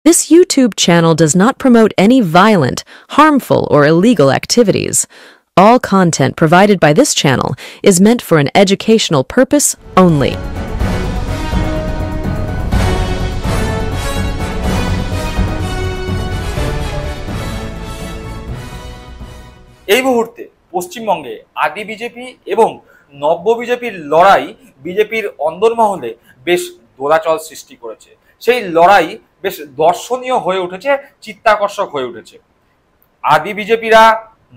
This YouTube channel does not promote any violent, harmful, or illegal activities. All content provided by this channel is meant for an educational purpose only. এই মুহূর্তে পশ্চিমবঙ্গে আদি BJP এবং নব্য বিজেপির লড়াই বিজেপির অন্দরমহলে বেশ দোলাচল সৃষ্টি করেছে। সেই লড়াই বেশ দর্শনীয় হয়ে উঠেছে, চিত্তাকর্ষক হয়ে উঠেছে। আদি বিজেপিরা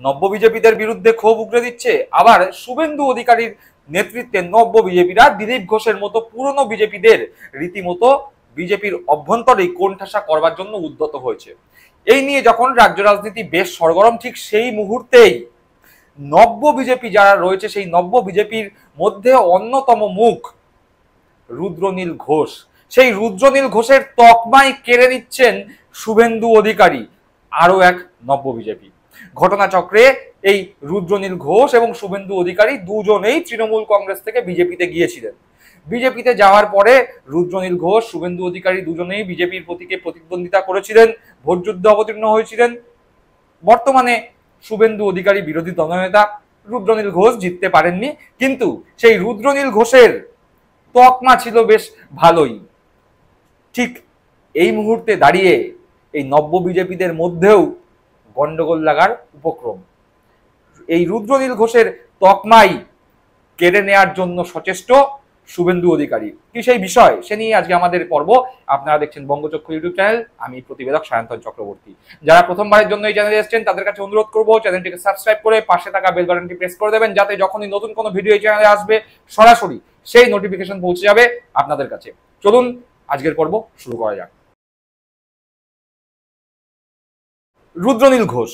নব্য বিজেপিদের বিরুদ্ধে ক্ষোভ উগরে দিচ্ছে, আবার শুভেন্দু অধিকারীর নেতৃত্বে নব্য বিজেপিরা দিলীপ ঘোষের মতো পুরনো বিজেপিদের রীতিমতো বিজেপির অভ্যন্তরেই কোণঠাসা করবার জন্য উদ্যত হয়েছে। এই নিয়ে যখন রাজ্য রাজনীতি বেশ সরগরম, ঠিক সেই মুহূর্তেই নব্য বিজেপি যারা রয়েছে সেই নব্য বিজেপির মধ্যে অন্যতম মুখ রুদ্রনীল ঘোষ, সেই রুদ্রনীল ঘোষের তকমাই কেড়ে নিচ্ছেন শুভেন্দু অধিকারী, আরো এক নব্য বিজেপি। ঘটনাচক্রে এই রুদ্রনীল ঘোষ এবং শুভেন্দু অধিকারী দুজনেই তৃণমূল কংগ্রেস থেকে বিজেপিতে গিয়েছিলেন। বিজেপিতে যাওয়ার পরে রুদ্রনীল ঘোষ, শুভেন্দু অধিকারী দুজনেই বিজেপির প্রতীকে প্রতিদ্বন্দ্বিতা করেছিলেন, ভোট যুদ্ধে অবতীর্ণ হয়েছিলেন। বর্তমানে শুভেন্দু অধিকারী বিরোধী দলনেতা, রুদ্রনীল ঘোষ জিততে পারেননি, কিন্তু সেই রুদ্রনীল ঘোষের তকমা ছিল বেশ ভালোই। ঠিক এই মুহূর্তে দাঁড়িয়ে এই নব্য বিজেপিদের মধ্যেও গন্ডগোল লাগার উপক্রম। এই রুদ্রনীল ঘোষের তকমাই কেড়ে নেয়ার জন্য সচেষ্ট শুভেন্দু অধিকারী। কি সেই বিষয়, সে নিয়ে আজকে আমাদের পর্ব। আপনারা দেখছেন বঙ্গচক্ষু ইউটিউব চ্যানেল, আমি প্রতিবেদক সায়ন্তন চক্রবর্তী। যারা প্রথমবারের জন্য এই চ্যানেলে এসেছেন তাদের কাছে অনুরোধ করবো চ্যানেলটিকে সাবস্ক্রাইব করে পাশে থাকা বেল বাটনটি প্রেস করে দেবেন, যাতে যখনই নতুন কোনো ভিডিও এই চ্যানেলে আসবে সরাসরি সেই নোটিফিকেশন পৌঁছে যাবে আপনাদের কাছে। চলুন আজকের পর্ব শুরু করা যাক। রুদ্রনীল ঘোষ।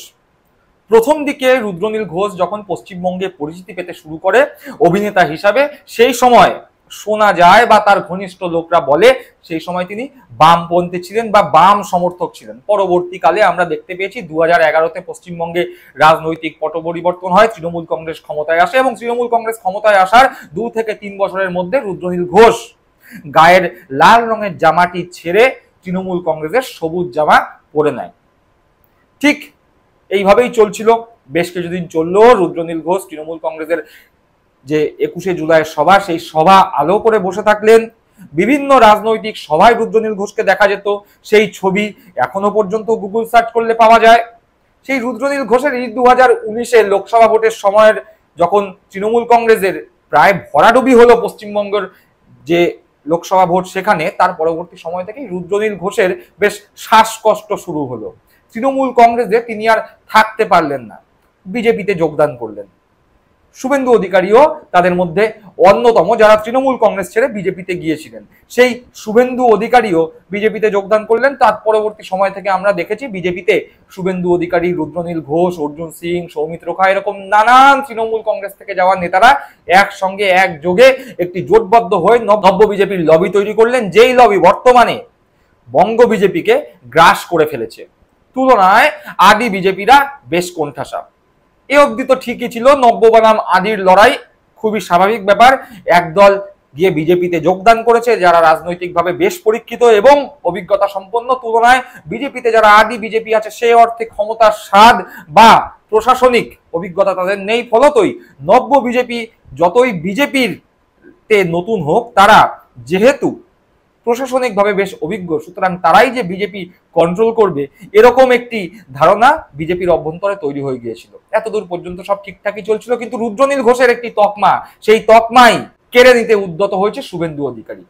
প্রথম দিকে রুদ্রনীল ঘোষ যখন পশ্চিমবঙ্গে পরিচিতি পেতে শুরু করে অভিনেতা হিসাবে, সেই সময় শোনা যায় বা তার ঘনিষ্ঠ লোকরা বলে সেই সময় তিনি বামপন্থী ছিলেন বা বাম সমর্থক ছিলেন। পরবর্তীকালে আমরা দেখতে পেয়েছি 2011-তে পশ্চিমবঙ্গে রাজনৈতিক পট পরিবর্তন হয়, তৃণমূল কংগ্রেস ক্ষমতায় আসে এবং তৃণমূল কংগ্রেস ক্ষমতায় আসার 2 থেকে 3 বছরের মধ্যে রুদ্রনীল ঘোষ গায়ের লাল রঙের জামাটি ছেড়ে তৃণমূল কংগ্রেসের সবুজ জামা পরে নেয়। ঠিক এইভাবেই চলছিল, বেশ কিছুদিন চললো। রুদ্রনীল ঘোষ তৃণমূল কংগ্রেসের যে 21শে জুলাই সভা, সেই সভা আলো করে বসে থাকলেন। বিভিন্ন রাজনৈতিক সভায় রুদ্রনীল ঘোষকে দেখা যেত, সেই ছবি এখনো পর্যন্ত গুগল সার্চ করলে পাওয়া যায়। সেই রুদ্রনীল ঘোষের 2019-এ লোকসভা ভোটের সময়ের যখন তৃণমূল কংগ্রেসের প্রায় ভরাডুবি হলো পশ্চিমবঙ্গের যে লোকসভা ভোট, সেখানে তার পরবর্তী সময় থেকেই রুদ্রনীল ঘোষের বেশ শ্বাসকষ্ট শুরু হলো। তৃণমূল কংগ্রেসে তিনি আর থাকতে পারলেন না, বিজেপিতে যোগদান করলেন। শুভেন্দু অধিকারীও তাদের মধ্যে অন্যতম, যারা তৃণমূল কংগ্রেস ছেড়ে বিজেপিতে গিয়েছিলেন। সেই শুভেন্দু অধিকারীও বিজেপিতে যোগদান করলেন। তার পরবর্তী সময় থেকে আমরা দেখেছি বিজেপিতে শুভেন্দু অধিকারী, রুদ্রনীল ঘোষ, অর্জুন সিং, সৌমিত্র খা, এরকম নানান তৃণমূল কংগ্রেস থেকে যাওয়া নেতারা একসঙ্গে একযোগে একটি জোটবদ্ধ হয়ে নব্য বিজেপির লবি তৈরি করলেন, যেই লবি বর্তমানে বঙ্গ বিজেপিকে গ্রাস করে ফেলেছে। তুলনায় আদি বিজেপিরা বেশ কোণঠাসা। এ অবধি তো ঠিকই ছিল, নব্য বনাম আদির লড়াই, খুবই স্বাভাবিক ব্যাপার। একদল গিয়ে বিজেপিতে যোগদান করেছে যারা রাজনৈতিকভাবে বেশ পরীক্ষিত এবং অভিজ্ঞতা সম্পন্ন। তুলনায় বিজেপিতে যারা আদি বিজেপি আছে সে অর্থে ক্ষমতার স্বাদ বা প্রশাসনিক অভিজ্ঞতা তাদের নেই। ফলতই নব্য বিজেপি যতই বিজেপির তে নতুন হোক, তারা যেহেতু প্রশাসনিকভাবে বেশ অভিজ্ঞ, সুতরাং তারাই যে বিজেপি কন্ট্রোল করবে এরকম একটি ধারণা বিজেপির অভ্যন্তরে তৈরি হয়ে গিয়েছিল। এতদূর পর্যন্ত সব ঠিকঠাকই চলছিল, কিন্তু রুদ্রনীল ঘোষের একটি তকমা, সেই তকমাই কেড়ে নিতে উদ্যত হয়েছে শুভেন্দু অধিকারী।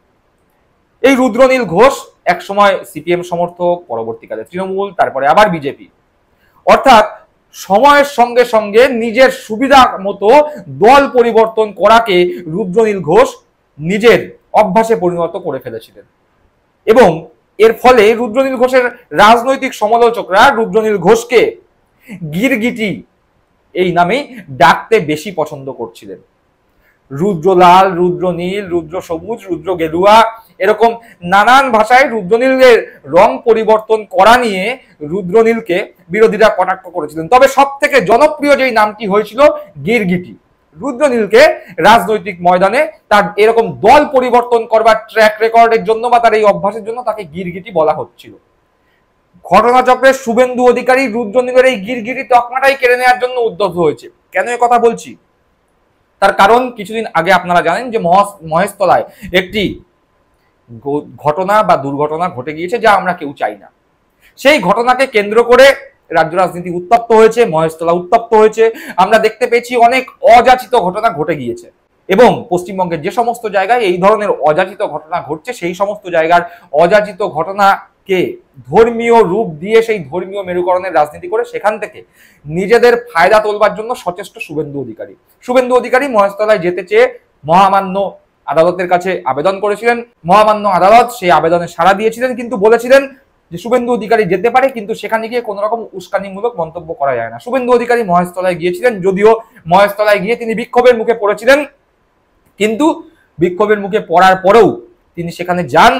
এই রুদ্রনীল ঘোষ একসময় সিপিএম সমর্থক, পরবর্তীকালে তৃণমূল, তারপরে আবার বিজেপি। অর্থাৎ সময়ের সঙ্গে সঙ্গে নিজের সুবিধা মতো দল পরিবর্তন করাকে রুদ্রনীল ঘোষ নিজের অভ্যাসে পরিণত করে ফেলেছিলেন এবং এর ফলে রুদ্রনীল ঘোষের রাজনৈতিক সমালোচকরা রুদ্রনীল ঘোষকে গিরগিটি এই নামেই ডাকতে বেশি পছন্দ করছিলেন। রুদ্রলাল, রুদ্রনীল, রুদ্র সবুজ, রুদ্র গেরুয়া, এরকম নানান ভাষায় রুদ্রনীলের রং পরিবর্তন করা নিয়ে রুদ্রনীলকে বিরোধীরা কটাক্ষ করেছিলেন। তবে সব থেকে জনপ্রিয় যেই নামটি হয়েছিল গিরগিটি। রুদ্রনীলকে রাজনৈতিক ময়দানে তার এরকম দল পরিবর্তন করবার ট্র্যাক রেকর্ডের জন্য বা তার এই অভ্যাসের জন্য তাকে গিরগিটি বলা হচ্ছিল। ঘটনাচক্রে শুভেন্দু অধিকারী রুদ্রনীলের এই গিরগিটি তকমাটাই কেড়ে নেওয়ার জন্য উদ্যত হয়েছে। কেন এ কথা বলছি? তার কারণ কিছুদিন আগে আপনারা জানেন যে মহেশতলায় একটি ঘটনা বা দুর্ঘটনা ঘটে গিয়েছে, যা আমরা কেউ চাই না। সেই ঘটনাকে কেন্দ্র করে রাজ্য রাজনীতি উত্তপ্ত হয়েছে, মহেশতলা উত্তপ্ত হয়েছে। আমরা দেখতে পেয়েছি অনেক অযাচিত ঘটনা ঘটে গিয়েছে এবং পশ্চিমবঙ্গের যে সমস্ত জায়গায় এই ধরনের অযাচিত ঘটনা ঘটছে, সেই সমস্ত জায়গার অযাচিত ঘটনাকে ধর্মীয় রূপ দিয়ে সেই ধর্মীয় মেরুকরণের রাজনীতি করে সেখান থেকে নিজেদের ফায়দা তোলবার জন্য সচেষ্ট শুভেন্দু অধিকারী। শুভেন্দু অধিকারী মহেশতলায় যেতে চেয়ে মহামান্য আদালতের কাছে আবেদন করেছিলেন। মহামান্য আদালত সেই আবেদনে সাড়া দিয়েছিলেন, কিন্তু বলেছিলেন যে শুভেন্দু অধিকারী যেতে পারে, কিন্তু সেখানে গিয়ে কোনো রকম উস্কানিমূলক মন্তব্য করা যায় না। শুভেন্দু অধিকারী মহেশতলায় গিয়েছিলেন, যদিও মহেশতলায় গিয়ে তিনি বিক্ষোভের মুখে পড়েছিলেন, কিন্তু বিক্ষোভের মুখে পড়ার পরেও তিনি সেখানে যান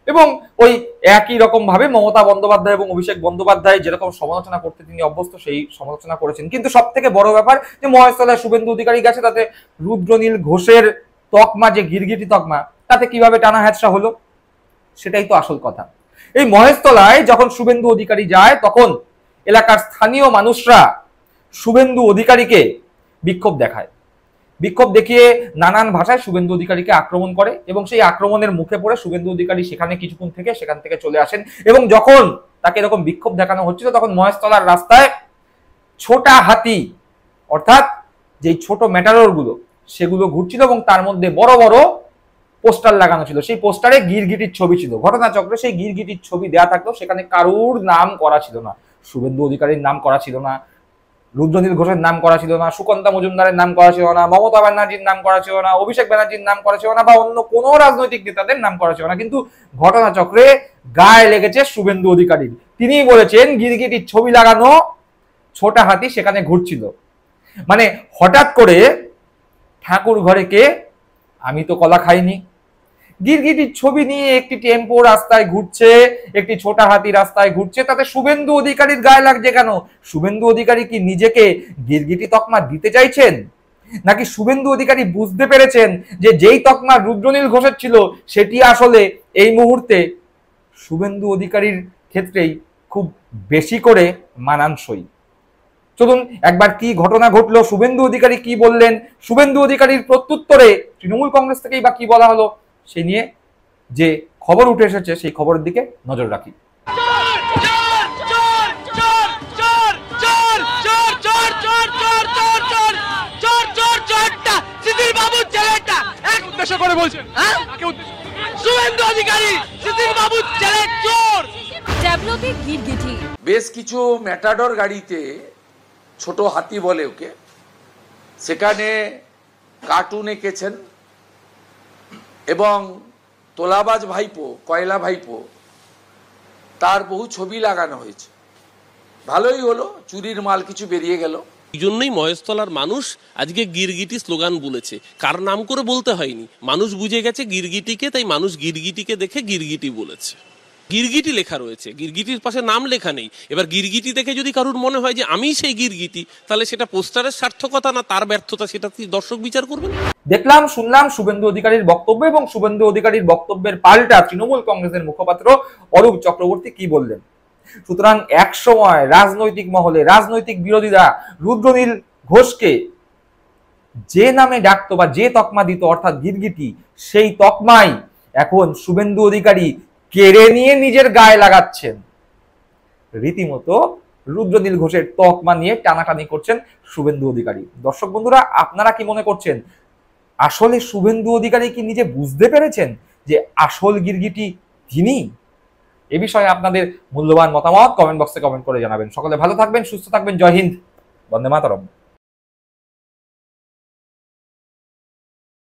এবং ওই একই রকম ভাবে মমতা বন্দ্যোপাধ্যায় এবং অভিষেক বন্দ্যোপাধ্যায় যেরকম সমালোচনা করতে তিনি অভ্যস্ত, সেই সমালোচনা করেছেন। কিন্তু সব থেকে বড় ব্যাপার যে মহেশতলায় শুভেন্দু অধিকারী গেছে, তাতে রুদ্রনীল ঘোষের তকমা, যে গিরগিটি তকমা, তাতে কিভাবে টানা হ্যাচড়া হলো, সেটাই তো আসল কথা। এই মহেশতলায় যখন শুভেন্দু অধিকারী যায়, তখন এলাকার স্থানীয় মানুষরা শুভেন্দু অধিকারীকে বিক্ষোভ দেখায়। বিক্ষোভ দেখিয়ে নানান ভাষায় শুভেন্দু অধিকারীকে আক্রমণ করে এবং সেই আক্রমণের মুখে পড়ে শুভেন্দু অধিকারী সেখানে কিছুক্ষণ থেকে সেখান থেকে চলে আসেন। এবং যখন তাকে এরকম বিক্ষোভ দেখানো হচ্ছিল, তখন মহেশতলার রাস্তায় ছোটা হাতি, অর্থাৎ যেই ছোট ম্যাটাডোর গুলো, সেগুলো ঘুরছিল এবং তার মধ্যে বড় বড় পোস্টার লাগানো ছিল। সেই পোস্টারে গিরগিটির ছবি ছিল। ঘটনাচক্রে সেই গিরগিটির ছবি দেয়া থাকলেও সেখানে কারুর নাম করা ছিল না। শুভেন্দু অধিকারীর নাম করা ছিল না, রুদ্রনীল ঘোষের নাম করা ছিল না, সুকান্তা মজুমদারের নাম করা ছিল না, মমতা ব্যানার্জির নাম করা ছিল না, অভিষেক ব্যানার্জির নাম করা ছিল না, বা অন্য কোনো রাজনৈতিক নেতাদের নাম করা ছিল না। কিন্তু ঘটনাচক্রে গায়ে লেগেছে শুভেন্দু অধিকারীর। তিনি বলেছেন গিরগিটির ছবি লাগানো ছোটা হাতি সেখানে ঘুরছিল। মানে হঠাৎ করে ঠাকুর ঘরে কে, আমি তো কলা খাইনি, গিরগিটির ছবি নিয়ে একটি টেম্পো রাস্তায় ঘুরছে, একটি ছোটা হাতি রাস্তায় ঘুরছে, তাতে শুভেন্দু অধিকারীর গায়ে লাগছে কেন? শুভেন্দু অধিকারী কি নিজেকে গিরগিটি তকমা দিতে চাইছেন, নাকি শুভেন্দু অধিকারী বুঝতে পেরেছেন যে যেই তকমা রুদ্রনীল ঘোষের ছিল, সেটি আসলে এই মুহূর্তে শুভেন্দু অধিকারীর ক্ষেত্রেই খুব বেশি করে মানানসই? চলুন একবার কি ঘটনা ঘটলো, শুভেন্দু অধিকারী কি বললেন, শুভেন্দু অধিকারীর প্রত্যুত্তরে তৃণমূল কংগ্রেস থেকেই বা কি বলা হলো, সেই নিয়ে যে খবর উঠে এসেছে সেই খবরের দিকে নজর রাখি। বেশ কিছু ম্যাটাডোর গাড়িতে, ছোট হাতি বলে ওকে, সেখানে কার্টুন এঁকেছেন এবং তোলাবাজ ভাইপো, কয়লা ভাইপো, তার বহু ছবি লাগানো হয়েছে। ভালোই হলো, চুরির মাল কিছু বেরিয়ে গেল। এই জন্যই মহেশতলার মানুষ আজকে গিরগিটি স্লোগান বলেছে। কার নাম করে বলতে হয়নি, মানুষ বুঝে গেছে গিরগিটিকে, তাই মানুষ গিরগিটিকে দেখে গিরগিটি বলেছে। গিরগিটি লেখা রয়েছে, গিরগিটির পাশে নাম লেখা নেই। এবার গিরগিটি দেখে যদি কারুর মনে হয় যে আমি সেই গিরগিটি, তাহলে সেটা পোস্টারের সার্থকতা না তার ব্যর্থতা, সেটা দর্শক বিচার করবেন। দেখলাম, শুনলাম শুভেন্দু অধিকারীর বক্তব্য, এবং শুভেন্দু অধিকারীর বক্তব্যের পাল্টা তৃণমূল কংগ্রেসের মুখপাত্র অরূপ চক্রবর্তী কি বললেন। সুতরাং এক সময় রাজনৈতিক মহলে রাজনৈতিক বিরোধীরা রুদ্রনীল ঘোষকে যে নামে ডাকতো বা যে তকমা দিত, অর্থাৎ গিরগিটি, সেই তকমাই এখন শুভেন্দু অধিকারী কেড়ে নিয়ে নিজের গায়ে লাগাচ্ছেন। রীতিমতো রুদ্রনীল ঘোষের তকমা নিয়ে টানাটানি করছেন শুভেন্দু অধিকারী। দর্শক বন্ধুরা, আপনারা কি মনে করছেন, আসলে শুভেন্দু অধিকারী কি নিজে বুঝতে পেরেছেন যে আসল গিরগিটি তিনি? এ বিষয়ে আপনাদের মূল্যবান মতামত কমেন্ট বক্সে কমেন্ট করে জানাবেন। সকলে ভালো থাকবেন, সুস্থ থাকবেন। জয় হিন্দ, বন্দে মাতরম।